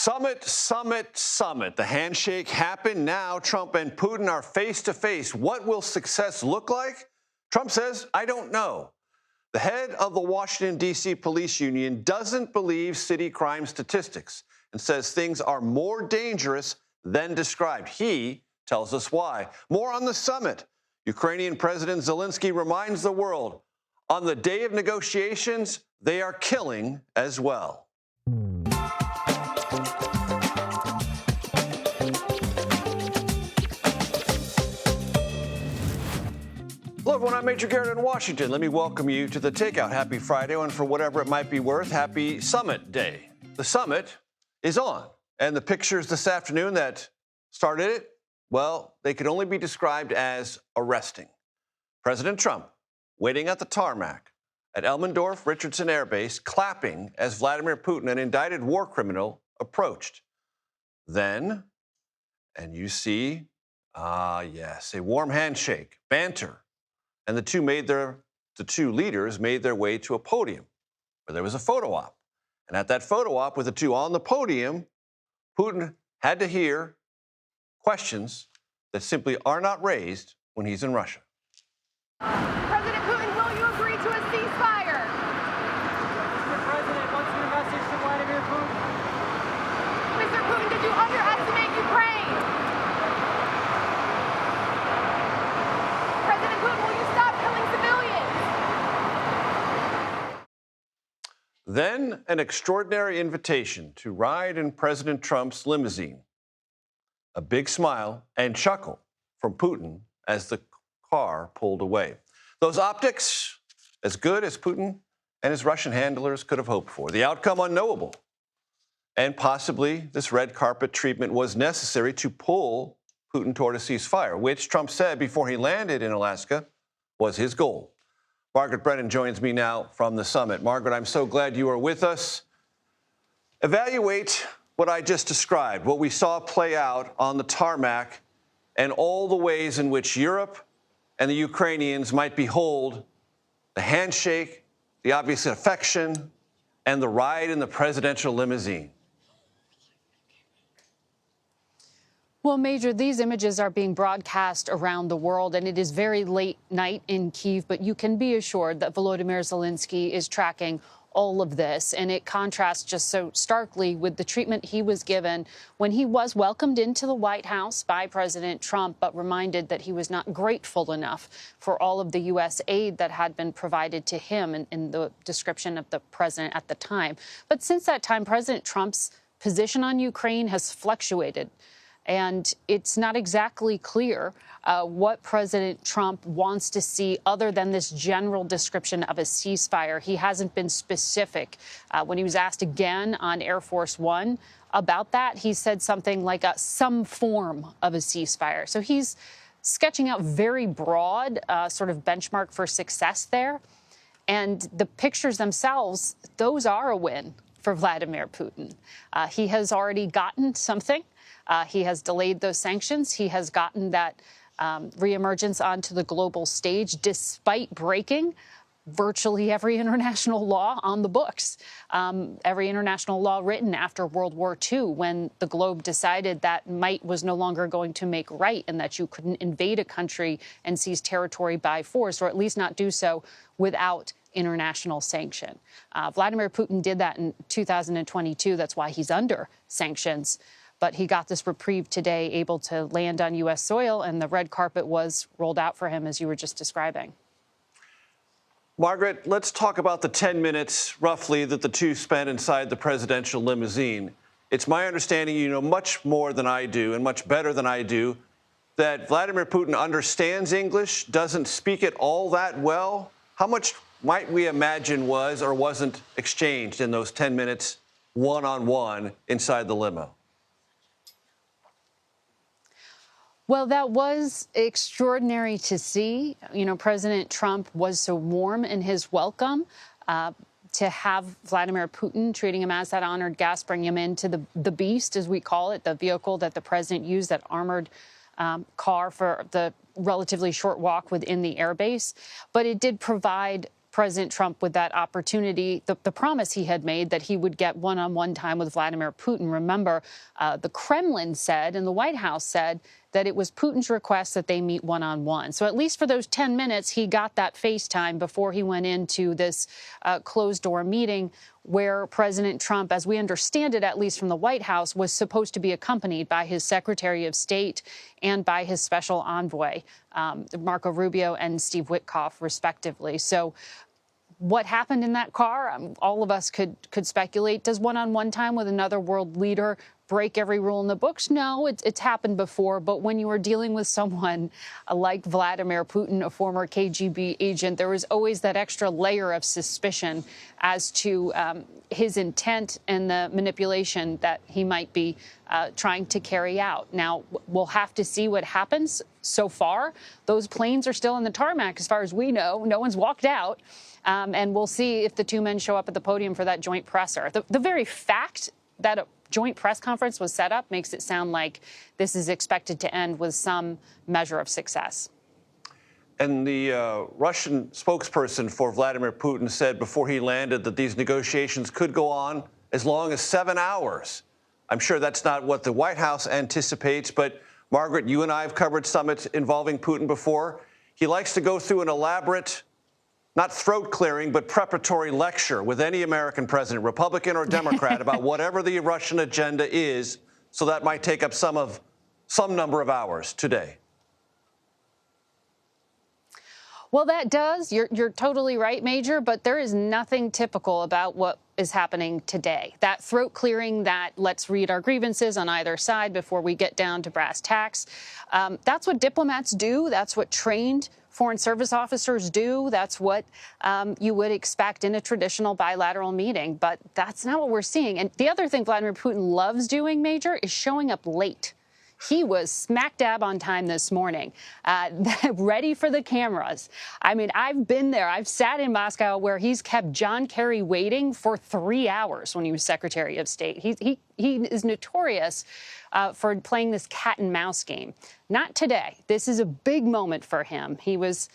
Summit, summit, summit. The handshake happened. Now Trump and Putin are face to face. What will success look like? Trump says, I don't know. The head of the Washington, D.C. police union doesn't believe city crime statistics and says things are more dangerous than described. He tells us why. More on the summit. Ukrainian President Zelensky reminds the world, on the day of negotiations, they are killing as well. Hello, everyone. I'm Major Garrett in Washington. Let me welcome you to the Takeout. Happy Friday, and for whatever it might be worth, happy Summit Day. The summit is on, and the pictures this afternoon that started it, well, they could only be described as arresting. President Trump waiting at the tarmac at Elmendorf-Richardson Air Base, clapping as Vladimir Putin, an indicted war criminal, approached. Then, and you see, yes, a warm handshake, banter. And the two leaders made their way to a podium where there was a photo op. And at that photo op with the two on the podium, Putin had to hear questions that simply are not raised when he's in Russia. President Putin, will you agree to a ceasefire? Mr. President, what's your message to Vladimir Putin? Mr. Putin, did you underestimate Ukraine? President Putin, will you stop killing civilians? Then an extraordinary invitation to ride in President Trump's limousine. A big smile and chuckle from Putin as the car pulled away. Those optics, as good as Putin and his Russian handlers could have hoped for. The outcome unknowable. And possibly this red carpet treatment was necessary to pull Putin toward a ceasefire, which Trump said before he landed in Alaska was his goal. Margaret Brennan joins me now from the summit. Margaret, I'm so glad you are with us. Evaluate what I just described, what we saw play out on the tarmac, and all the ways in which Europe and the Ukrainians might behold the handshake, the obvious affection, and the ride in the presidential limousine. Well, Major, these images are being broadcast around the world, and it is very late night in Kyiv, but you can be assured that Volodymyr Zelensky is tracking all of this, and it contrasts just so starkly with the treatment he was given when he was welcomed into the White House by President Trump, but reminded that he was not grateful enough for all of the U.S. aid that had been provided to him in the description of the president at the time. But since that time, President Trump's position on Ukraine has fluctuated. And it's not exactly clear what President Trump wants to see other than this general description of a ceasefire. He hasn't been specific. When he was asked again on Air Force One about that, he said something like some form of a ceasefire. So he's sketching out very broad sort of benchmark for success there. And the pictures themselves, those are a win for Vladimir Putin. He has already gotten something. He has delayed those sanctions. He has gotten that reemergence onto the global stage despite breaking virtually every international law on the books, every international law written after World War II, when the globe decided that might was no longer going to make right and that you couldn't invade a country and seize territory by force, or at least not do so without international sanction. Vladimir Putin did that in 2022. That's why he's under sanctions. But he got this reprieve today, able to land on U.S. soil, and the red carpet was rolled out for him, as you were just describing. Margaret, let's talk about the 10 minutes, roughly, that the two spent inside the presidential limousine. It's my understanding you know much more than I do, and much better than I do, that Vladimir Putin understands English, doesn't speak it all that well. How much might we imagine was or wasn't exchanged in those 10 minutes, one-on-one, inside the limo? Well, that was extraordinary to see. You know, President Trump was so warm in his welcome to have Vladimir Putin treating him as that honored guest, bring him into the beast, as we call it, the vehicle that the president used, that armored car for the relatively short walk within the airbase. But it did provide President Trump with that opportunity, the promise he had made that he would get one-on-one time with Vladimir Putin. Remember, the Kremlin said and the White House said that it was Putin's request that they meet one-on-one. So at least for those 10 minutes, he got that FaceTime before he went into this closed-door meeting where President Trump, as we understand it, at least from the White House, was supposed to be accompanied by his Secretary of State and by his special envoy, Marco Rubio and Steve Witkoff, respectively. So what happened in that car, all of us could speculate. Does one-on-one time with another world leader break every rule in the books? No, it's happened before. But when you are dealing with someone like Vladimir Putin, a former KGB agent, there is always that extra layer of suspicion as to his intent and the manipulation that he might be trying to carry out. Now, we'll have to see what happens. So far, those planes are still in the tarmac, as far as we know. No one's walked out. And we'll see if the two men show up at the podium for that joint presser. The very fact that a joint press conference was set up makes it sound like this is expected to end with some measure of success. And the Russian spokesperson for Vladimir Putin said before he landed that these negotiations could go on as long as 7 hours. I'm sure that's not what the White House anticipates, but Margaret, you and I have covered summits involving Putin before. He likes to go through an elaborate, not throat-clearing, but preparatory lecture with any American president, Republican or Democrat, about whatever the Russian agenda is. So that might take up some number of hours today. Well, that does. You're totally right, Major, but there is nothing typical about what is happening today. That throat clearing, that let's read our grievances on either side before we get down to brass tacks. That's what diplomats do. That's what trained Foreign Service officers do. That's what you would expect in a traditional bilateral meeting. But that's not what we're seeing. And the other thing Vladimir Putin loves doing, Major, is showing up late. He was smack dab on time this morning, ready for the cameras. I mean, I've been there. I've sat in Moscow where he's kept John Kerry waiting for 3 hours when he was Secretary of State. He is notorious for playing this cat and mouse game. Not today. This is a big moment for him. He was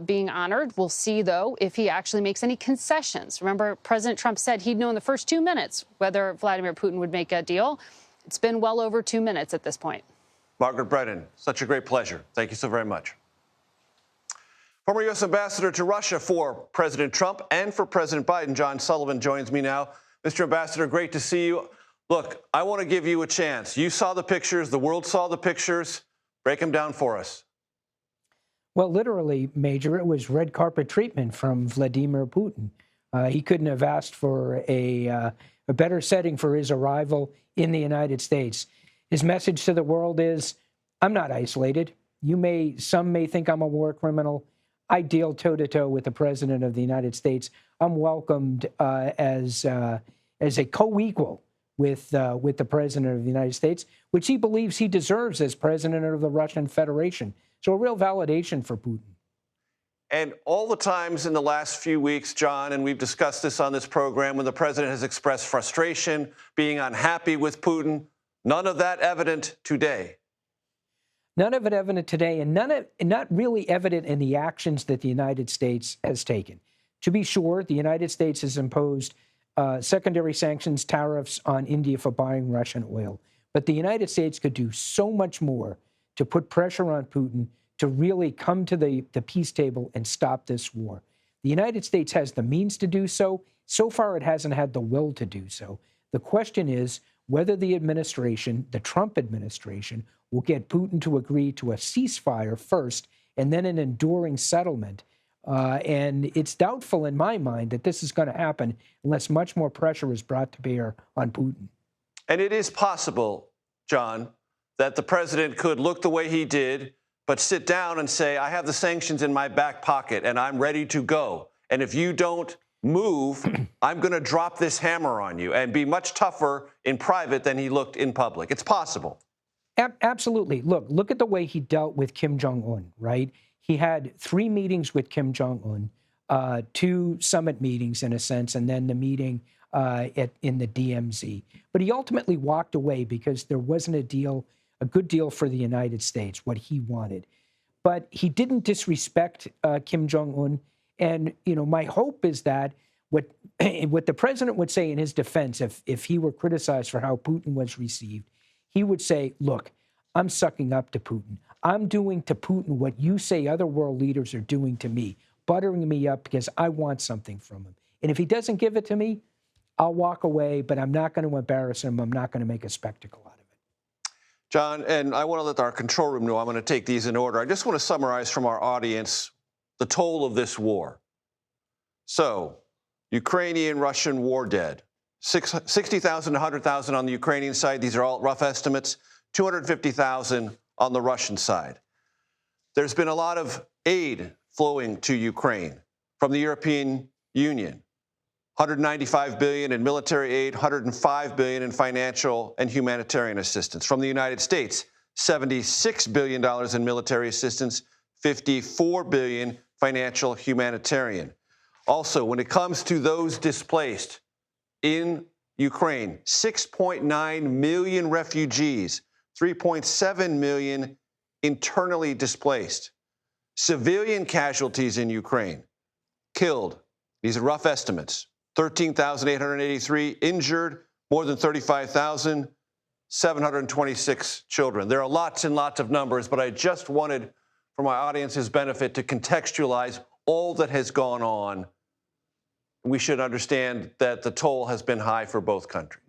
being honored. We'll see, though, if he actually makes any concessions. Remember, President Trump said he'd know in the first 2 minutes whether Vladimir Putin would make a deal. It's been well over 2 minutes at this point. Margaret Brennan, such a great pleasure. Thank you so very much. Former U.S. Ambassador to Russia for President Trump and for President Biden, John Sullivan, joins me now. Mr. Ambassador, great to see you. Look, I want to give you a chance. You saw the pictures. The world saw the pictures. Break them down for us. Well, literally, Major, it was red carpet treatment from Vladimir Putin. He couldn't have asked for a better setting for his arrival in the United States. His message to the world is, I'm not isolated. Some may think I'm a war criminal. I deal toe-to-toe with the President of the United States. I'm welcomed as a co-equal with the President of the United States, which he believes he deserves as President of the Russian Federation. So a real validation for Putin. And all the times in the last few weeks, John, and we've discussed this on this program, when the president has expressed frustration, being unhappy with Putin, none of that evident today. None of it evident today, and not really evident in the actions that the United States has taken. To be sure, the United States has imposed secondary sanctions, tariffs on India for buying Russian oil. But the United States could do so much more to put pressure on Putin to really come to the peace table and stop this war. The United States has the means to do so. So far, it hasn't had the will to do so. The question is whether the administration, the Trump administration, will get Putin to agree to a ceasefire first and then an enduring settlement. And it's doubtful in my mind that this is going to happen unless much more pressure is brought to bear on Putin. And it is possible, John, that the president could look the way he did, but sit down and say, I have the sanctions in my back pocket and I'm ready to go. And if you don't move, I'm going to drop this hammer on you, and be much tougher in private than he looked in public. It's possible. Absolutely. Look at the way he dealt with Kim Jong-un, right? He had 3 meetings with Kim Jong-un, 2 summit meetings in a sense, and then the meeting in the DMZ. But he ultimately walked away because there wasn't a good deal for the United States, what he wanted. But he didn't disrespect Kim Jong-un, And, my hope is that what the president would say in his defense, if he were criticized for how Putin was received, he would say, look, I'm sucking up to Putin. I'm doing to Putin what you say other world leaders are doing to me, buttering me up because I want something from him. And if he doesn't give it to me, I'll walk away, but I'm not going to embarrass him. I'm not going to make a spectacle out of it. John, and I want to let our control room know I'm going to take these in order. I just want to summarize from our audience the toll of this war. So, Ukrainian-Russian war dead, 60,000 to 100,000 on the Ukrainian side. These are all rough estimates. 250,000 on the Russian side. There's been a lot of aid flowing to Ukraine from the European Union. 195 billion in military aid, 105 billion in financial and humanitarian assistance. From the United States, $76 billion in military assistance, 54 billion financial humanitarian. Also, when it comes to those displaced in Ukraine, 6.9 million refugees, 3.7 million internally displaced. Civilian casualties in Ukraine, killed, these are rough estimates, 13,883 injured, more than 35,000, 726 children. There are lots and lots of numbers, but I just wanted, for my audience's benefit, to contextualize all that has gone on. We should understand that the toll has been high for both countries.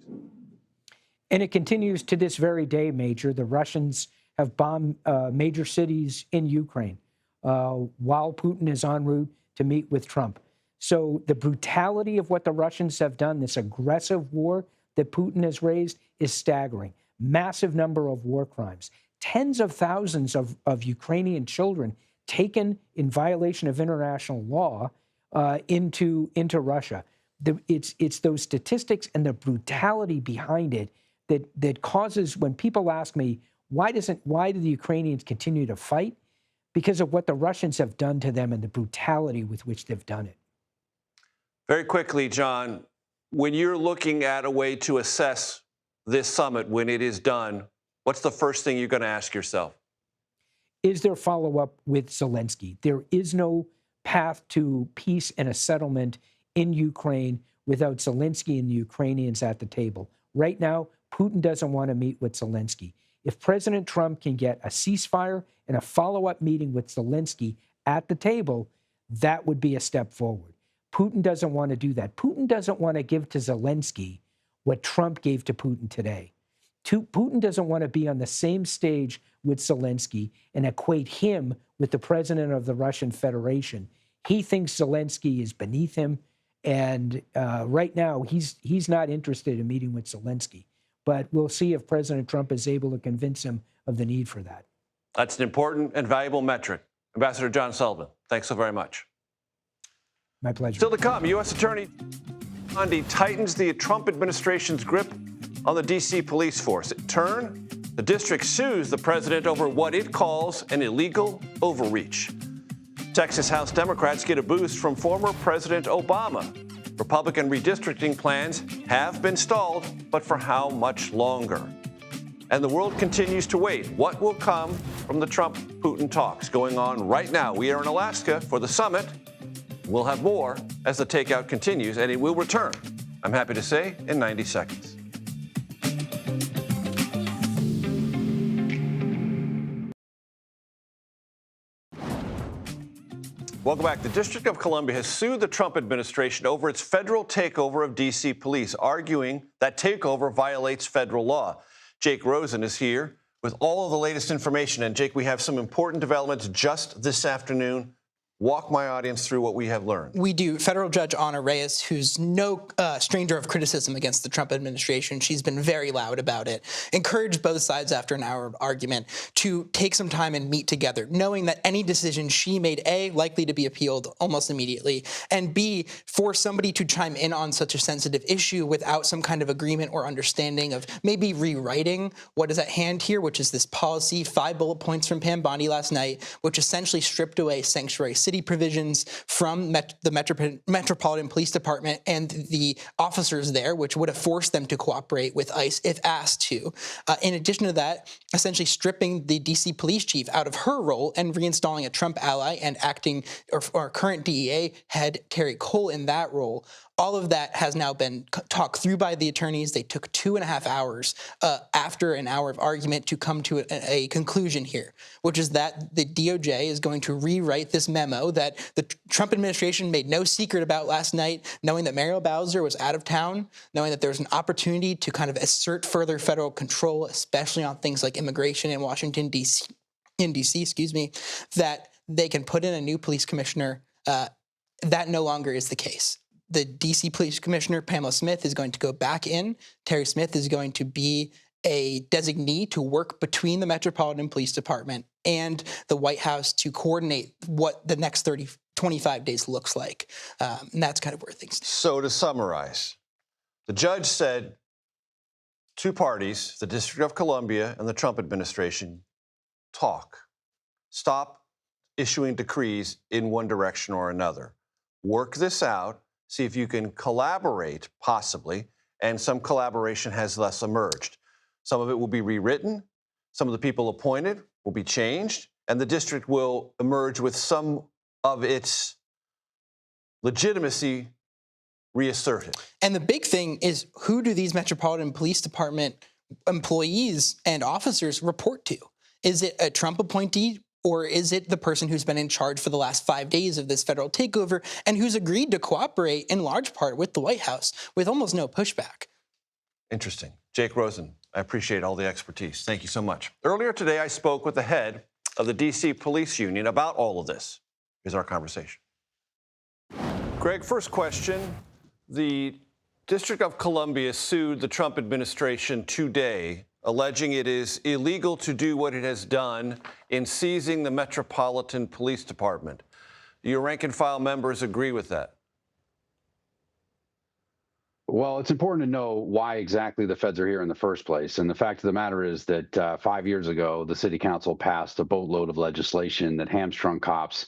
And it continues to this very day, Major. The Russians have bombed major cities in Ukraine while Putin is en route to meet with Trump. So the brutality of what the Russians have done, this aggressive war that Putin has raised, is staggering. Massive number of war crimes. Tens of thousands of Ukrainian children taken in violation of international law into Russia. It's those statistics and the brutality behind it that causes, when people ask me, why do the Ukrainians continue to fight? Because of what the Russians have done to them and the brutality with which they've done it. Very quickly, John, when you're looking at a way to assess this summit when it is done, what's the first thing you're going to ask yourself? Is there follow-up with Zelensky? There is no path to peace and a settlement in Ukraine without Zelensky and the Ukrainians at the table. Right now, Putin doesn't want to meet with Zelensky. If President Trump can get a ceasefire and a follow-up meeting with Zelensky at the table, that would be a step forward. Putin doesn't want to do that. Putin doesn't want to give to Zelensky what Trump gave to Putin today. Putin doesn't want to be on the same stage with Zelensky and equate him with the president of the Russian Federation. He thinks Zelensky is beneath him, and right now he's not interested in meeting with Zelensky. But we'll see if President Trump is able to convince him of the need for that. That's an important and valuable metric. Ambassador John Sullivan, thanks so very much. My pleasure. Still to come, U.S. Attorney Bondi tightens the Trump administration's grip on the D.C. police force. In turn, the district sues the president over what it calls an illegal overreach. Texas House Democrats get a boost from former President Obama. Republican redistricting plans have been stalled, but for how much longer? And the world continues to wait. What will come from the Trump-Putin talks going on right now? We are in Alaska for the summit. We'll have more as the takeout continues, and it will return, I'm happy to say, in 90 seconds. Welcome back. The District of Columbia has sued the Trump administration over its federal takeover of D.C. police, arguing that takeover violates federal law. Jake Rosen is here with all of the latest information. And Jake, we have some important developments just this afternoon. Walk my audience through what we have learned. We do. Federal Judge Anna Reyes, who's no stranger of criticism against the Trump administration, she's been very loud about it, encouraged both sides after an hour of argument to take some time and meet together, knowing that any decision she made, A, likely to be appealed almost immediately, and B, for somebody to chime in on such a sensitive issue without some kind of agreement or understanding of maybe rewriting what is at hand here, which is this policy, 5 bullet points from Pam Bondi last night, which essentially stripped away sanctuary city provisions from the Metropolitan Police Department and the officers there, which would have forced them to cooperate with ICE if asked to. In addition to that, essentially stripping the DC police chief out of her role and reinstalling a Trump ally and acting or current DEA head Terry Cole in that role. All of that has now been talked through by the attorneys. They took 2.5 hours after an hour of argument to come to a conclusion here, which is that the DOJ is going to rewrite this memo that the Trump administration made no secret about last night, knowing that Muriel Bowser was out of town, knowing that there was an opportunity to kind of assert further federal control, especially on things like immigration in Washington, D.C., that they can put in a new police commissioner. That no longer is the case. The D.C. Police Commissioner, Pamela Smith, is going to go back in. Terry Smith is going to be a designee to work between the Metropolitan Police Department and the White House to coordinate what the next 25 days looks like. And that's kind of where things stand. So to summarize, the judge said two parties, the District of Columbia and the Trump administration, talk. Stop issuing decrees in one direction or another. Work this out. See if you can collaborate, possibly, and some collaboration has thus emerged. Some of it will be rewritten, some of the people appointed will be changed, and the district will emerge with some of its legitimacy reasserted. And the big thing is, who do these Metropolitan Police Department employees and officers report to? Is it a Trump appointee? Or is it the person who's been in charge for the last 5 days of this federal takeover and who's agreed to cooperate in large part with the White House with almost no pushback? Interesting. Jake Rosen, I appreciate all the expertise. Thank you so much. Earlier today, I spoke with the head of the D.C. Police Union about all of this. Here's our conversation. Greg, first question. The District of Columbia sued the Trump administration today, alleging it is illegal to do what it has done in seizing the Metropolitan Police Department. Do your rank-and-file members agree with that? Well, it's important to know why exactly the feds are here in the first place. And the fact of the matter is that 5 years ago, the city council passed a boatload of legislation that hamstrung cops,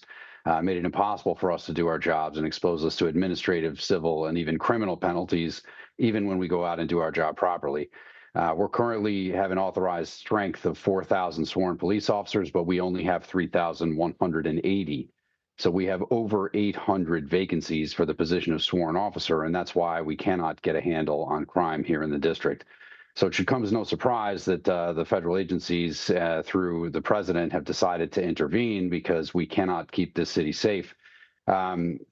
made it impossible for us to do our jobs, and exposed us to administrative, civil, and even criminal penalties, even when we go out and do our job properly. We're currently have an authorized strength of 4,000 sworn police officers, but we only have 3,180. So we have over 800 vacancies for the position of sworn officer, and that's why we cannot get a handle on crime here in the district. So it should come as no surprise that the federal agencies, through the president, have decided to intervene because we cannot keep this city safe.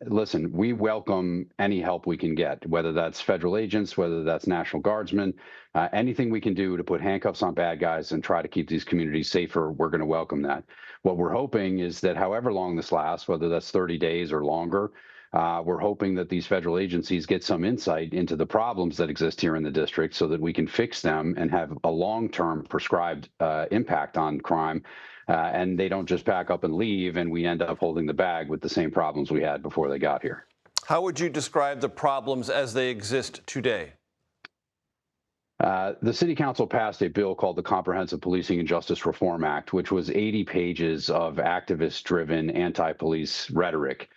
Listen, we welcome any help we can get, whether that's federal agents, whether that's National Guardsmen, anything we can do to put handcuffs on bad guys and try to keep these communities safer, we're going to welcome that. What we're hoping is that however long this lasts, whether that's 30 days or longer, we're hoping that these federal agencies get some insight into the problems that exist here in the district so that we can fix them and have a long-term prescribed impact on crime. And they don't just pack up and leave, and we end up holding the bag with the same problems we had before they got here. How would you describe the problems as they exist today? The City Council passed a bill called the Comprehensive Policing and Justice Reform Act, which was 80 pages of activist-driven anti-police rhetoric.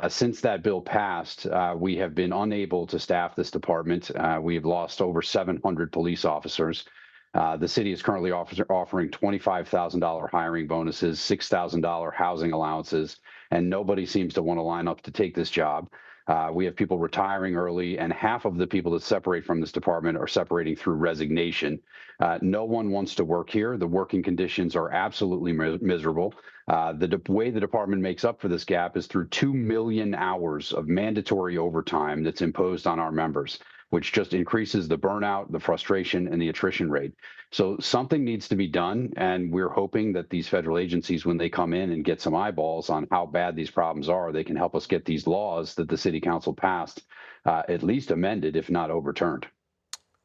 Since that bill passed, we have been unable to staff this department. We have lost over 700 police officers. The city is currently offering $25,000 hiring bonuses, $6,000 housing allowances, and nobody seems to want to line up to take this job. We have people retiring early, and half of the people that separate from this department are separating through resignation. No one wants to work here. The working conditions are absolutely miserable. The way the department makes up for this gap is through 2 million hours of mandatory overtime that's imposed on our members, which just increases the burnout, the frustration, and the attrition rate. So something needs to be done, and we're hoping that these federal agencies, when they come in and get some eyeballs on how bad these problems are, they can help us get these laws that the City Council passed at least amended, if not overturned.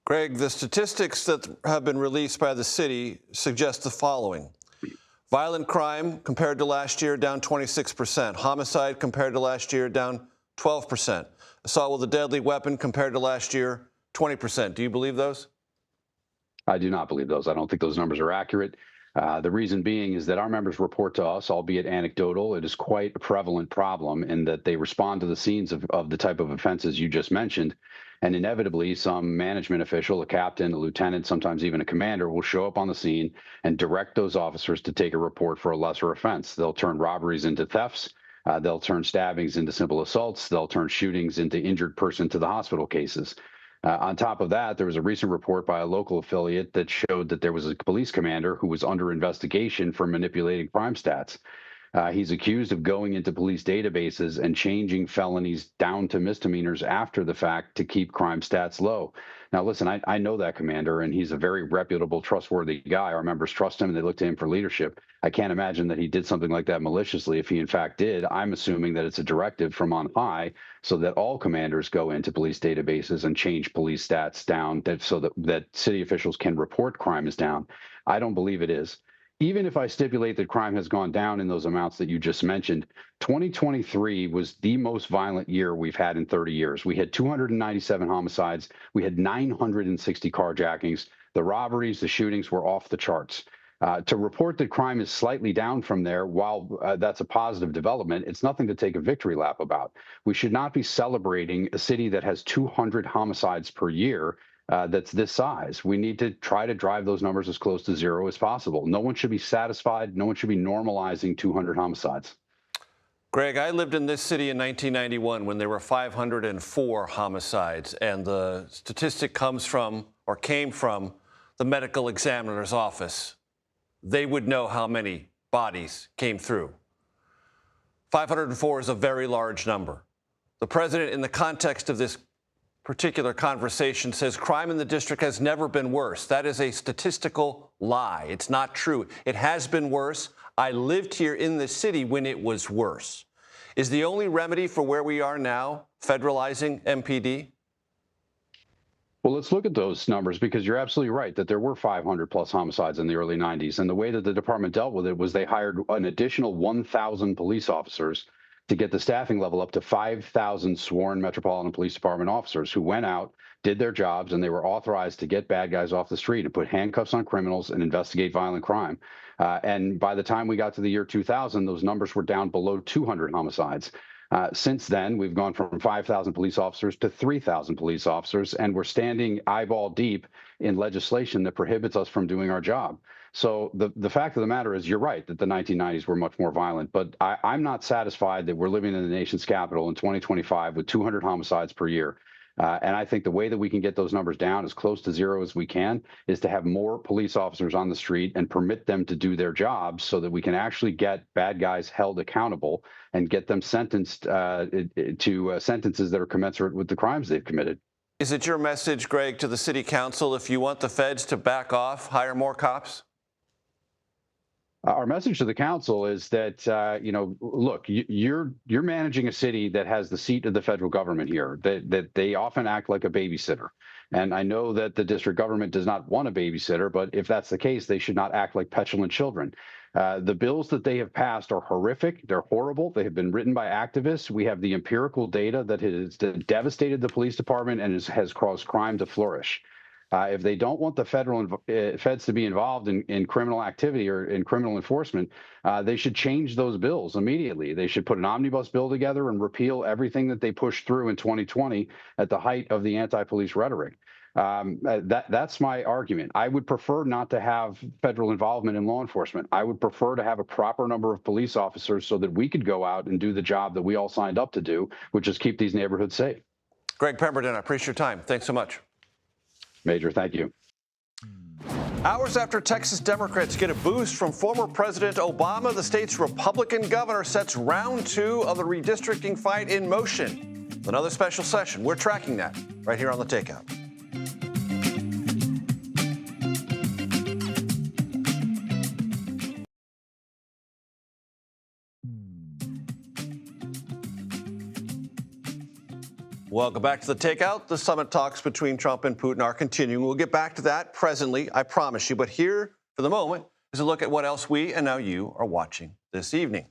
Greg, the statistics that have been released by the city suggest the following. Violent crime compared to last year, down 26%. Homicide compared to last year, down 12%. Assault with a deadly weapon compared to last year, 20%. Do you believe those? I do not believe those. I don't think those numbers are accurate. The reason being is that our members report to us, albeit anecdotal. It is quite a prevalent problem in that they respond to the scenes of the type of offenses you just mentioned. And inevitably, some management official, a captain, a lieutenant, sometimes even a commander, will show up on the scene and direct those officers to take a report for a lesser offense. They'll turn robberies into thefts. They'll turn stabbings into simple assaults. They'll turn shootings into injured person to the hospital cases. On top of that, there was a recent report by a local affiliate that showed that there was a police commander who was under investigation for manipulating crime stats. He's accused of going into police databases and changing felonies down to misdemeanors after the fact to keep crime stats low. Now, listen, I know that commander, and he's a very reputable, trustworthy guy. Our members trust him, and they look to him for leadership. I can't imagine that he did something like that maliciously. If he, in fact, did, I'm assuming that it's a directive from on high so that all commanders go into police databases and change police stats down so that city officials can report crime is down. I don't believe it is. Even if I stipulate that crime has gone down in those amounts that you just mentioned, 2023 was the most violent year we've had in 30 years. We had 297 homicides. We had 960 carjackings. The robberies, the shootings were off the charts. To report that crime is slightly down from there, while that's a positive development, it's nothing to take a victory lap about. We should not be celebrating a city that has 200 homicides per year that's this size. We need to try to drive those numbers as close to zero as possible. No one should be satisfied. No one should be normalizing 200 homicides. Greg, I lived in this city in 1991 when there were 504 homicides, and the statistic came from the medical examiner's office. They would know how many bodies came through. 504 is a very large number. The president, in the context of this particular conversation, says crime in the district has never been worse. That is a statistical lie. It's not true. It has been worse. I lived here in the city when it was worse. Is the only remedy for where we are now federalizing MPD? Well, let's look at those numbers, because you're absolutely right that there were 500 plus homicides in the early 90s. And the way that the department dealt with it was they hired an additional 1,000 police officers to get the staffing level up to 5,000 sworn Metropolitan Police Department officers who went out, did their jobs, and they were authorized to get bad guys off the street and put handcuffs on criminals and investigate violent crime. And by the time we got to the year 2000, those numbers were down below 200 homicides. Since then, we've gone from 5,000 police officers to 3,000 police officers, and we're standing eyeball deep in legislation that prohibits us from doing our job. So the fact of the matter is, you're right that the 1990s were much more violent, but I'm not satisfied that we're living in the nation's capital in 2025 with 200 homicides per year. And I think the way that we can get those numbers down as close to zero as we can is to have more police officers on the street and permit them to do their jobs so that we can actually get bad guys held accountable and get them sentenced to sentences that are commensurate with the crimes they've committed. Is it your message, Greg, to the city council, if you want the feds to back off, hire more cops? Our message to the council is that, look, you're managing a city that has the seat of the federal government here, that they often act like a babysitter. And I know that the district government does not want a babysitter, but if that's the case, they should not act like petulant children. The bills that they have passed are horrific. They're horrible. They have been written by activists. We have the empirical data that has devastated the police department and has caused crime to flourish. If they don't want the feds to be involved in criminal activity or in criminal enforcement, they should change those bills immediately. They should put an omnibus bill together and repeal everything that they pushed through in 2020 at the height of the anti-police rhetoric. That's my argument. I would prefer not to have federal involvement in law enforcement. I would prefer to have a proper number of police officers so that we could go out and do the job that we all signed up to do, which is keep these neighborhoods safe. Greg Pemberton, I appreciate your time. Thanks so much. Major, thank you. Hours after Texas Democrats get a boost from former President Obama, the state's Republican governor sets round 2 of the redistricting fight in motion. Another special session. We're tracking that right here on the Takeout. Welcome back to the Takeout. The summit talks between Trump and Putin are continuing. We'll get back to that presently, I promise you. But here, for the moment, is a look at what else we and now you are watching this evening.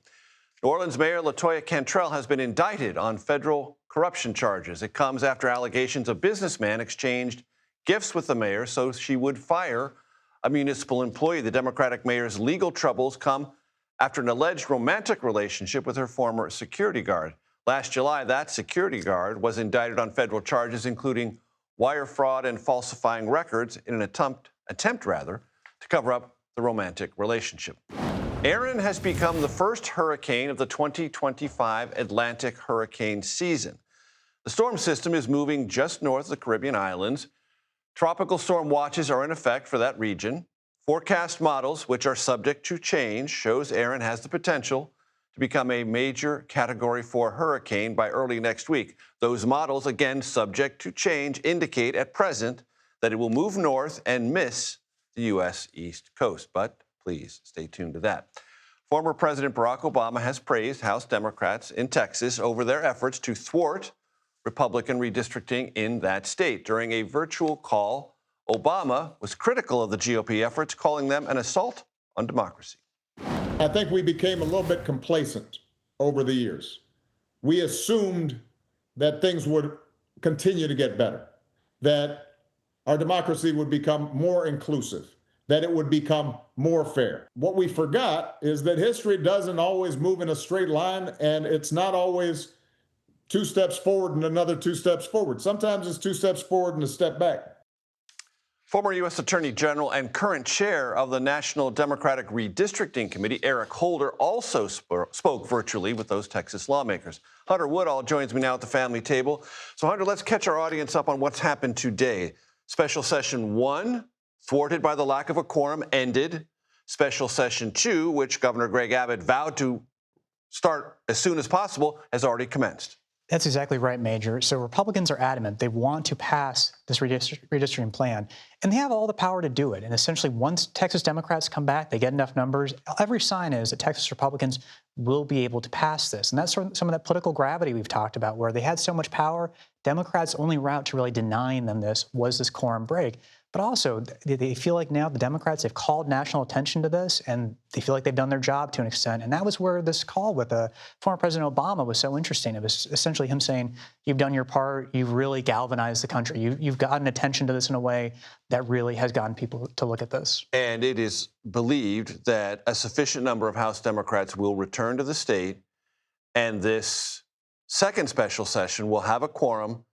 New Orleans Mayor LaToya Cantrell has been indicted on federal corruption charges. It comes after allegations a businessman exchanged gifts with the mayor so she would fire a municipal employee. The Democratic mayor's legal troubles come after an alleged romantic relationship with her former security guard. Last July, that security guard was indicted on federal charges, including wire fraud and falsifying records in an attempt to cover up the romantic relationship. Erin has become the first hurricane of the 2025 Atlantic hurricane season. The storm system is moving just north of the Caribbean islands. Tropical storm watches are in effect for that region. Forecast models, which are subject to change, shows Erin has the potential to become a major Category 4 hurricane by early next week. Those models, again subject to change, indicate at present that it will move north and miss the U.S. East Coast. But please stay tuned to that. Former President Barack Obama has praised House Democrats in Texas over their efforts to thwart Republican redistricting in that state. During a virtual call, Obama was critical of the GOP efforts, calling them an assault on democracy. I think we became a little bit complacent over the years. We assumed that things would continue to get better, that our democracy would become more inclusive, that it would become more fair. What we forgot is that history doesn't always move in a straight line, and it's not always 2 steps forward and another 2 steps forward. Sometimes it's 2 steps forward and a step back. Former U.S. Attorney General and current chair of the National Democratic Redistricting Committee, Eric Holder, also spoke virtually with those Texas lawmakers. Hunter Woodall joins me now at the family table. So, Hunter, let's catch our audience up on what's happened today. Special Session 1, thwarted by the lack of a quorum, ended. Special Session 2, which Governor Greg Abbott vowed to start as soon as possible, has already commenced. That's exactly right, Major. So Republicans are adamant they want to pass this redistricting plan, and they have all the power to do it. And essentially, once Texas Democrats come back, they get enough numbers, every sign is that Texas Republicans will be able to pass this. And that's sort of some of that political gravity we've talked about, where they had so much power. Democrats' only route to really denying them this was this quorum break. But also, they feel like now the Democrats have called national attention to this, and they feel like they've done their job to an extent. And that was where this call with former President Obama was so interesting. It was essentially him saying, you've done your part, you've really galvanized the country, you've gotten attention to this in a way that really has gotten people to look at this. And it is believed that a sufficient number of House Democrats will return to the state, and this second special session will have a quorum,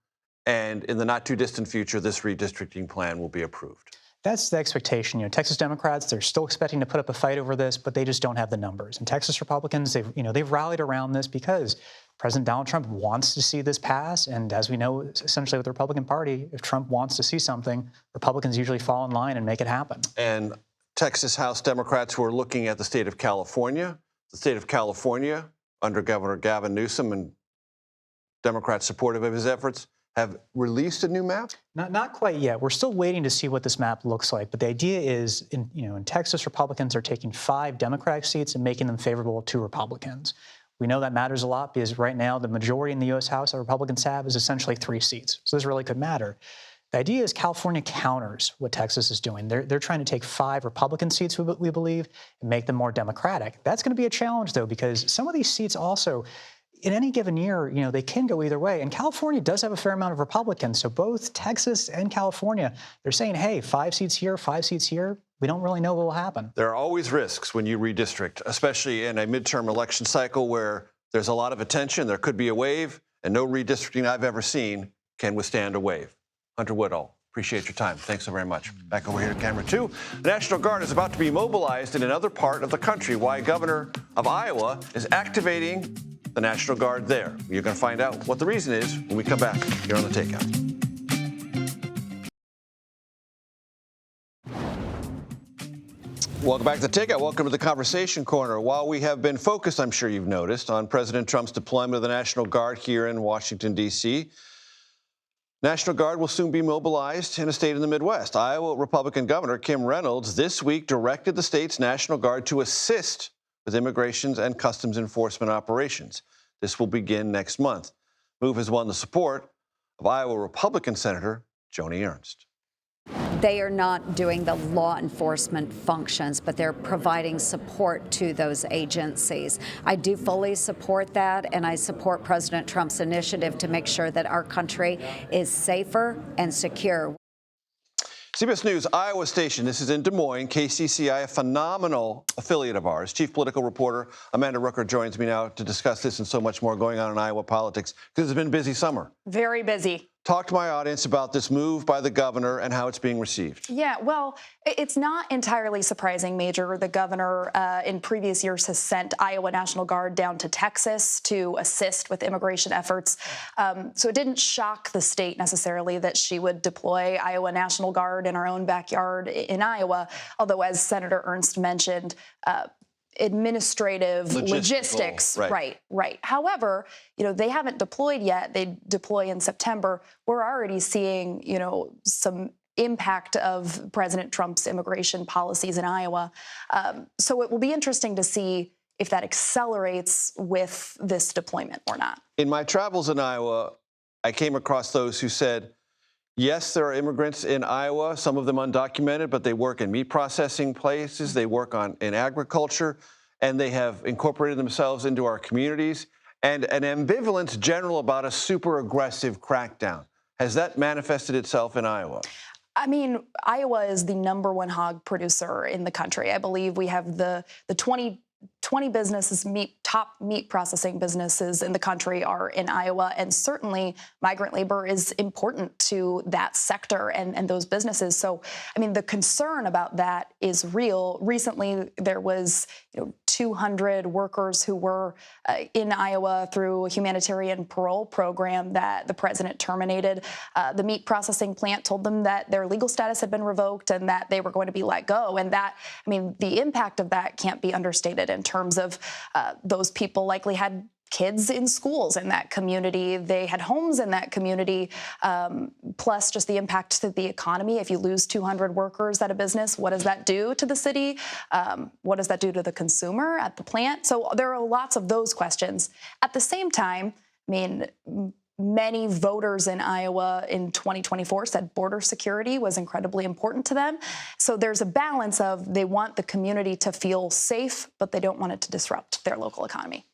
and in the not-too-distant future, this redistricting plan will be approved. That's the expectation. You know, Texas Democrats, they're still expecting to put up a fight over this, but they just don't have the numbers. And Texas Republicans, they've rallied around this because President Donald Trump wants to see this pass. And as we know, essentially with the Republican Party, if Trump wants to see something, Republicans usually fall in line and make it happen. And Texas House Democrats who are looking at the state of California, under Governor Gavin Newsom and Democrats supportive of his efforts, have released a new map? Not quite yet. We're still waiting to see what this map looks like. But the idea is, in Texas, Republicans are taking 5 Democratic seats and making them favorable to Republicans. We know that matters a lot because right now the majority in the U.S. House that Republicans have is essentially 3 seats. So this really could matter. The idea is California counters what Texas is doing. They're trying to take 5 Republican seats, we believe, and make them more Democratic. That's going to be a challenge, though, because some of these seats also, in any given year, they can go either way. And California does have a fair amount of Republicans. So both Texas and California, they're saying, hey, 5 seats here, 5 seats here. We don't really know what will happen. There are always risks when you redistrict, especially in a midterm election cycle where there's a lot of attention. There could be a wave, and no redistricting I've ever seen can withstand a wave. Hunter Woodall, appreciate your time. Thanks so very much. Back over here to camera 2. The National Guard is about to be mobilized in another part of the country. Why Governor of Iowa is activating the National Guard there. You're going to find out what the reason is when we come back here on The Takeout. Welcome back to The Takeout. Welcome to the Conversation Corner. While we have been focused, I'm sure you've noticed, on President Trump's deployment of the National Guard here in Washington, D.C., National Guard will soon be mobilized in a state in the Midwest. Iowa Republican Governor Kim Reynolds this week directed the state's National Guard to assist with immigration and customs enforcement operations. This will begin next month. The move has won the support of Iowa Republican Senator Joni Ernst. They are not doing the law enforcement functions, but they're providing support to those agencies. I do fully support that, and I support President Trump's initiative to make sure that our country is safer and secure. CBS News Iowa station. This is in Des Moines, KCCI, a phenomenal affiliate of ours. Chief political reporter Amanda Rucker joins me now to discuss this and so much more going on in Iowa politics because it's been a busy summer. Very busy. Talk to my audience about this move by the governor and how it's being received. Yeah, well, it's not entirely surprising, Major. The governor in previous years has sent Iowa National Guard down to Texas to assist with immigration efforts. So it didn't shock the state necessarily that she would deploy Iowa National Guard in our own backyard in Iowa, although, as Senator Ernst mentioned, administrative logistics. Right. However, they haven't deployed yet. They deploy in September. We're already seeing, some impact of President Trump's immigration policies in Iowa. So it will be interesting to see if that accelerates with this deployment or not. In my travels in Iowa, I came across those who said, yes, there are immigrants in Iowa, some of them undocumented, but they work in meat processing places, they work in agriculture, and they have incorporated themselves into our communities. And an ambivalence general about a super aggressive crackdown. Has that manifested itself in Iowa? I mean, Iowa is the #1 hog producer in the country. I believe we have the 20 businesses, top meat processing businesses in the country are in Iowa, and certainly migrant labor is important to that sector and those businesses. So, I mean, the concern about that is real. Recently, there was 200 workers who were in Iowa through a humanitarian parole program that the president terminated. The meat processing plant told them that their legal status had been revoked and that they were going to be let go. And that, I mean, the impact of that can't be understated in terms of those people likely had kids in schools in that community. They had homes in that community, plus just the impact to the economy. If you lose 200 workers at a business, what does that do to the city? What does that do to the consumer at the plant? So there are lots of those questions. At the same time, I mean, many voters in Iowa in 2024 said border security was incredibly important to them. So there's a balance of they want the community to feel safe, but they don't want it to disrupt their local economy.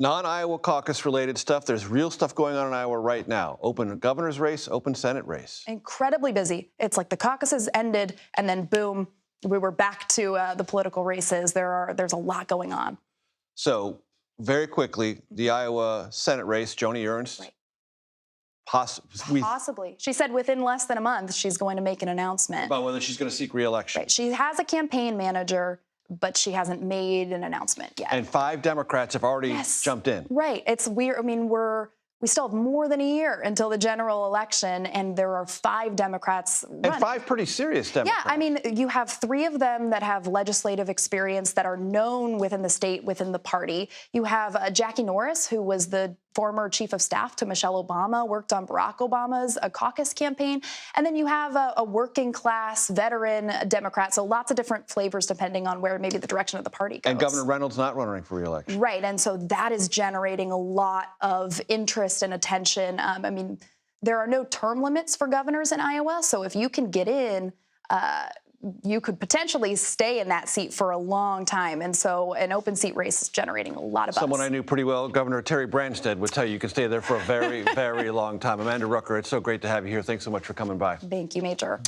Non-Iowa caucus-related stuff. There's real stuff going on in Iowa right now. Open governor's race, open Senate race. Incredibly busy. It's like the caucuses ended, and then boom, we were back to the political races. There's a lot going on. So, very quickly, the Iowa Senate race, Joni Ernst. Right. Possibly. She said within less than a month she's going to make an announcement about whether she's going to seek re-election. Right. She has a campaign manager, but she hasn't made an announcement yet. And 5 Democrats have already jumped in. Right. It's weird. I mean, we still have more than a year until the general election, and there are 5 Democrats running. And 5 pretty serious Democrats. Yeah, I mean, you have 3 of them that have legislative experience that are known within the state, within the party. You have Jackie Norris, who was the former chief of staff to Michelle Obama, worked on Barack Obama's caucus campaign. And then you have a working class veteran Democrat. So lots of different flavors depending on where maybe the direction of the party goes. And Governor Reynolds not running for re-election. Right. And so that is generating a lot of interest and attention. I mean, there are no term limits for governors in Iowa. So if you can get in, you could potentially stay in that seat for a long time. And so an open seat race is generating a lot of buzz. Someone I knew pretty well, Governor Terry Branstad, would tell you can stay there for a very, very long time. Amanda Rucker, it's so great to have you here. Thanks so much for coming by. Thank you, Major.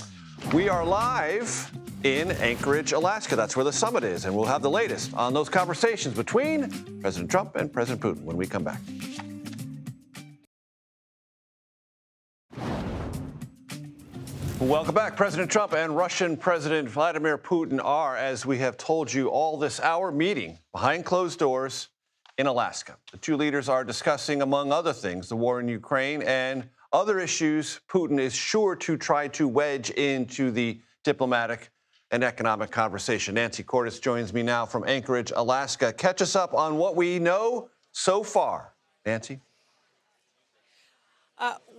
We are live in Anchorage, Alaska. That's where the summit is. And we'll have the latest on those conversations between President Trump and President Putin when we come back. Welcome back. President Trump and Russian President Vladimir Putin are, as we have told you all this hour, meeting behind closed doors in Alaska. The 2 leaders are discussing, among other things, the war in Ukraine and other issues Putin is sure to try to wedge into the diplomatic and economic conversation. Nancy Cordes joins me now from Anchorage, Alaska. Catch us up on what we know so far. Nancy?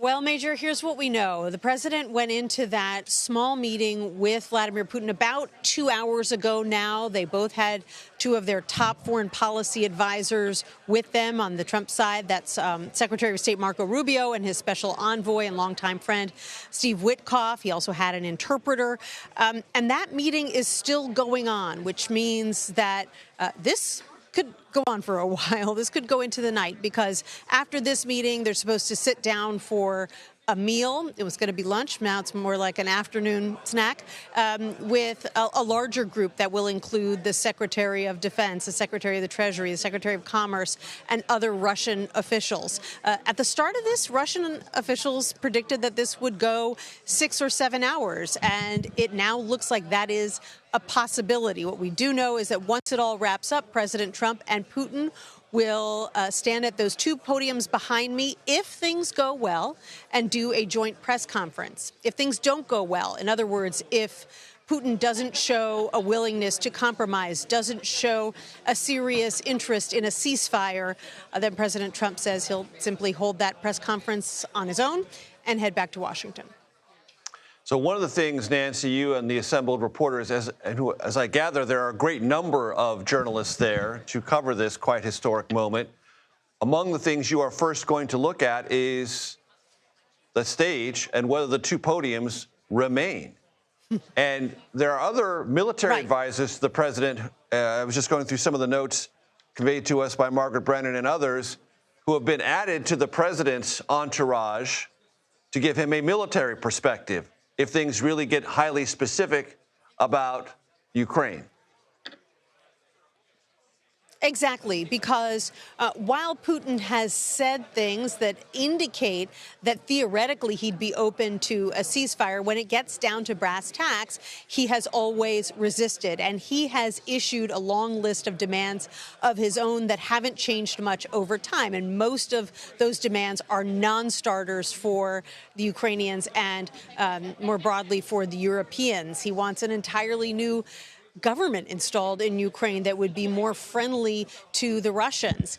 Well, Major, here's what we know. The president went into that small meeting with Vladimir Putin about 2 hours ago now. They both had 2 of their top foreign policy advisors with them on the Trump side. That's Secretary of State Marco Rubio and his special envoy and longtime friend, Steve Witkoff. He also had an interpreter. And that meeting is still going on, which means that this could go on for a while. This could go into the night because after this meeting, they're supposed to sit down for a meal. It was going to be lunch. Now it's more like an afternoon snack with a larger group that will include the Secretary of Defense, the Secretary of the Treasury, the Secretary of Commerce, and other Russian officials. At the start of this, Russian officials predicted that this would go 6 or 7 hours, and it now looks like that is a possibility. What we do know is that once it all wraps up, President Trump and Putin will stand at those two podiums behind me if things go well and do a joint press conference. If things don't go well, in other words, if Putin doesn't show a willingness to compromise, doesn't show a serious interest in a ceasefire, then President Trump says he'll simply hold that press conference on his own and head back to Washington. So one of the things, Nancy, you and the assembled reporters, as I gather, there are a great number of journalists there to cover this quite historic moment. Among the things you are first going to look at is the stage and whether the two podiums remain. And there are other military advisors to the president. I was just going through some of the notes conveyed to us by Margaret Brennan and others who have been added to the president's entourage to give him a military perspective if things really get highly specific about Ukraine. Exactly, because while Putin has said things that indicate that theoretically he'd be open to a ceasefire, when it gets down to brass tacks, he has always resisted. And he has issued a long list of demands of his own that haven't changed much over time. And most of those demands are non-starters for the Ukrainians and more broadly for the Europeans. He wants an entirely new government installed in Ukraine that would be more friendly to the Russians.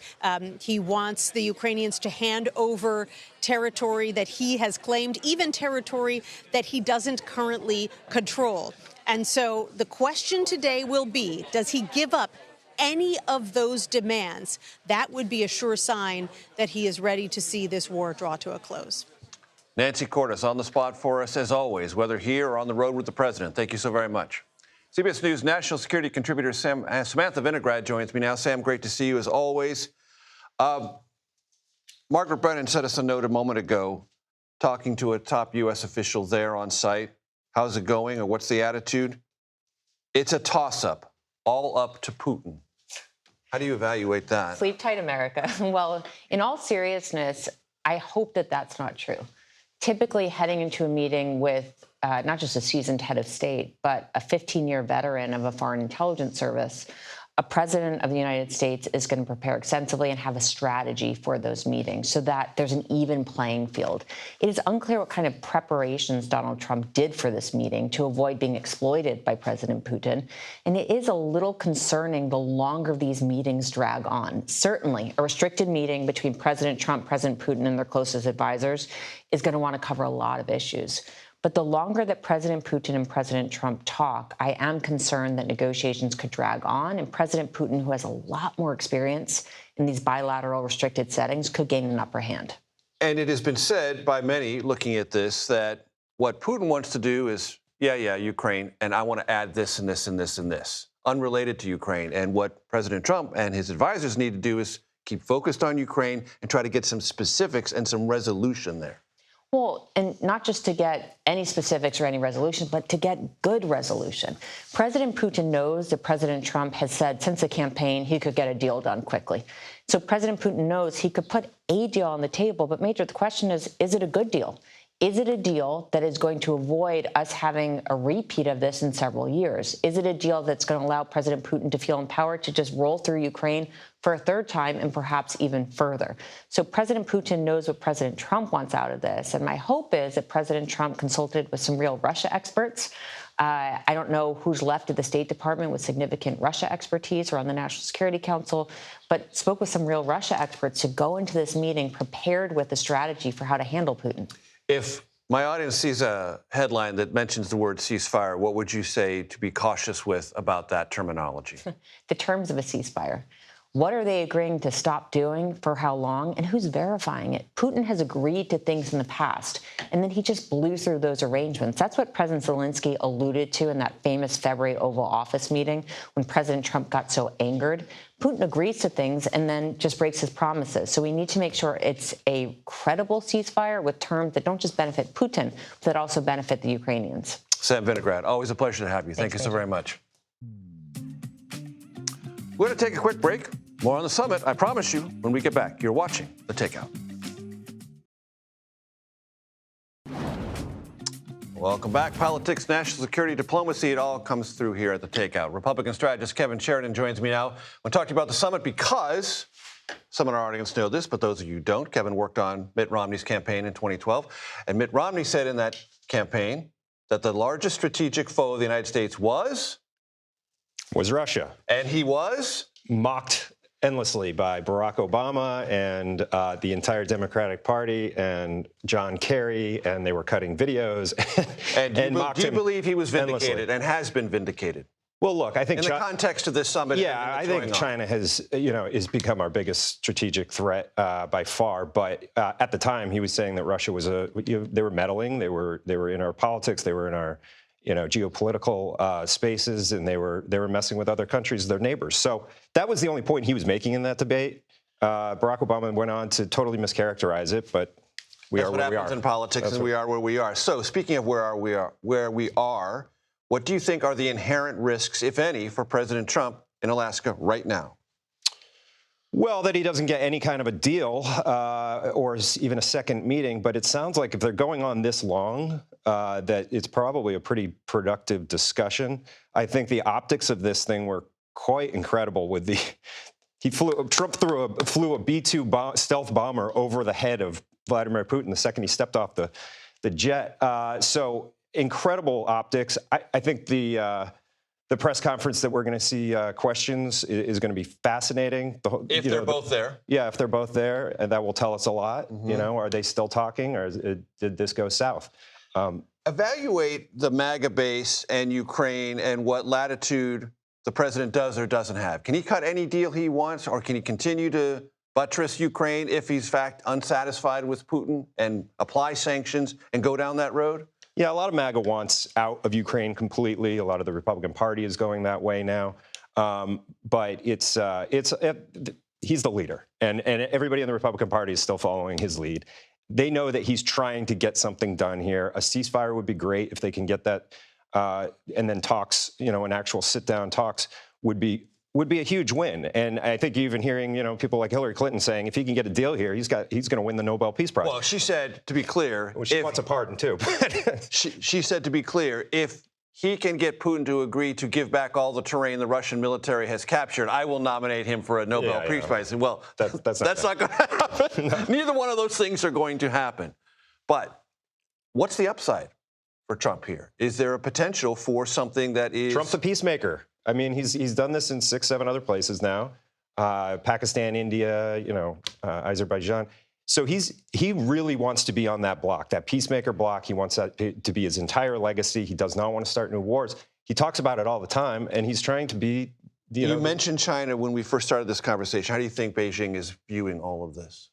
He wants the Ukrainians to hand over territory that he has claimed, even territory that he doesn't currently control. And so the question today will be, does he give up any of those demands? That would be a sure sign that he is ready to see this war draw to a close. Nancy Cordes on the spot for us, as always, whether here or on the road with the president. Thank you so very much. CBS News national security contributor Samantha Vinograd joins me now. Sam, great to see you as always. Margaret Brennan sent us a note a moment ago talking to a top U.S. official there on site. How's it going, or what's the attitude? It's a toss-up, all up to Putin. How do you evaluate that? Sleep tight, America. Well, in all seriousness, I hope that that's not true. Typically, heading into a meeting with not just a seasoned head of state, but a 15-year veteran of a foreign intelligence service, a president of the United States is going to prepare extensively and have a strategy for those meetings so that there's an even playing field. It is unclear what kind of preparations Donald Trump did for this meeting to avoid being exploited by President Putin. And it is a little concerning the longer these meetings drag on. Certainly, a restricted meeting between President Trump, President Putin, and their closest advisors is going to want to cover a lot of issues. But the longer that President Putin and President Trump talk, I am concerned that negotiations could drag on, and President Putin, who has a lot more experience in these bilateral restricted settings, could gain an upper hand. And it has been said by many looking at this that what Putin wants to do is, yeah, Ukraine, and I want to add this and this and this and this, unrelated to Ukraine. And what President Trump and his advisors need to do is keep focused on Ukraine and try to get some specifics and some resolution there. Well, and not just to get any specifics or any resolution, but to get good resolution. President Putin knows that President Trump has said since the campaign he could get a deal done quickly. So President Putin knows he could put a deal on the table. But, Major, the question is it a good deal? Is it a deal that is going to avoid us having a repeat of this in several years? Is it a deal that's going to allow President Putin to feel empowered to just roll through Ukraine for a third time and perhaps even further? So President Putin knows what President Trump wants out of this. And my hope is that President Trump consulted with some real Russia experts. I don't know who's left at the State Department with significant Russia expertise or on the National Security Council, but spoke with some real Russia experts to go into this meeting prepared with a strategy for how to handle Putin. If my audience sees a headline that mentions the word ceasefire, what would you say to be cautious with about that terminology? The terms of a ceasefire. What are they agreeing to stop doing, for how long, and who's verifying it? Putin has agreed to things in the past, and then he just blew through those arrangements. That's what President Zelensky alluded to in that famous February Oval Office meeting when President Trump got so angered. Putin agrees to things and then just breaks his promises. So we need to make sure it's a credible ceasefire with terms that don't just benefit Putin, but that also benefit the Ukrainians. Sam Vinograd, always a pleasure to have you. Thank you so very much. We're going to take a quick break. More on the summit, I promise you, when we get back. You're watching The Takeout. Welcome back. Politics, national security, diplomacy, it all comes through here at The Takeout. Republican strategist Kevin Sheridan joins me now. I want to talk to you about the summit because some in our audience know this, but those of you who don't, Kevin worked on Mitt Romney's campaign in 2012. And Mitt Romney said in that campaign that the largest strategic foe of the United States was Russia. And he was mocked endlessly by Barack Obama and the entire Democratic Party and John Kerry, and they were cutting videos. And do you believe he was vindicated endlessly and has been vindicated? Well, look, I think in the context of this summit. Yeah, I think China has, has become our biggest strategic threat by far. But at the time, he was saying that Russia was they were meddling. They were in our politics. They were in our geopolitical spaces, and they were messing with other countries, their neighbors. So that was the only point he was making in that debate. Barack Obama went on to totally mischaracterize it, but we are where we are. That's what happens in politics, and we are where we are. So speaking of where we are, what do you think are the inherent risks, if any, for President Trump in Alaska right now? Well, that he doesn't get any kind of a deal or even a second meeting. But it sounds like if they're going on this long, that it's probably a pretty productive discussion. I think the optics of this thing were quite incredible. Trump flew a B-2 stealth bomber over the head of Vladimir Putin the second he stepped off the jet. So incredible optics. I think the press conference that we're going to see questions is going to be fascinating. If they're both there. Yeah, if they're both there, and that will tell us a lot. Mm-hmm. Are they still talking, or did this go south? Evaluate the MAGA base and Ukraine and what latitude the president does or doesn't have. Can he cut any deal he wants, or can he continue to buttress Ukraine if he's, in fact, unsatisfied with Putin and apply sanctions and go down that road? Yeah, a lot of MAGA wants out of Ukraine completely. A lot of the Republican Party is going that way now. But he's the leader, and everybody in the Republican Party is still following his lead. They know that he's trying to get something done here. A ceasefire would be great if they can get that, and then talks, an actual sit-down talks would be a huge win. And I think even hearing, people like Hillary Clinton saying if he can get a deal here, he's going to win the Nobel Peace Prize. Well, she said, to be clear, she wants a pardon too. she said, to be clear, if he can get Putin to agree to give back all the terrain the Russian military has captured, I will nominate him for a Nobel Peace Prize. Well, that's not going to happen. No. Neither one of those things are going to happen. But what's the upside for Trump here? Is there a potential for something that is... Trump's a peacemaker. I mean, he's done this in 6, 7 other places now. Pakistan, India, Azerbaijan. So he really wants to be on that block, that peacemaker block. He wants that to be his entire legacy. He does not want to start new wars. He talks about it all the time, and he's trying to be... You mentioned China when we first started this conversation. How do you think Beijing is viewing all of this?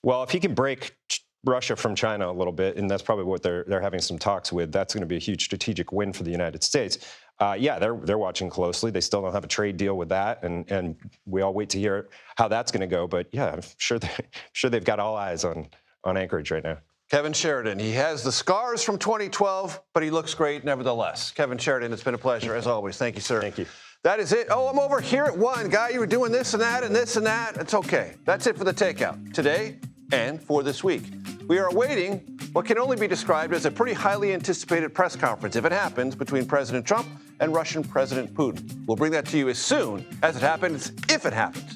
Well, if he can break Russia from China a little bit, and that's probably what they're having some talks with, that's going to be a huge strategic win for the United States. They're watching closely. They still don't have a trade deal with that, and we all wait to hear how that's going to go. But yeah, I'm sure they've got all eyes on Anchorage right now. Kevin Sheridan, he has the scars from 2012, but he looks great nevertheless. Kevin Sheridan, it's been a pleasure as always. Thank you, sir. Thank you. That is it. Oh, I'm over here at 1. Guy, you were doing this and that and this and that. It's okay. That's it for the Takeout today and for this week. We are awaiting what can only be described as a pretty highly anticipated press conference, if it happens, between President Trump and Russian President Putin. We'll bring that to you as soon as it happens, if it happens.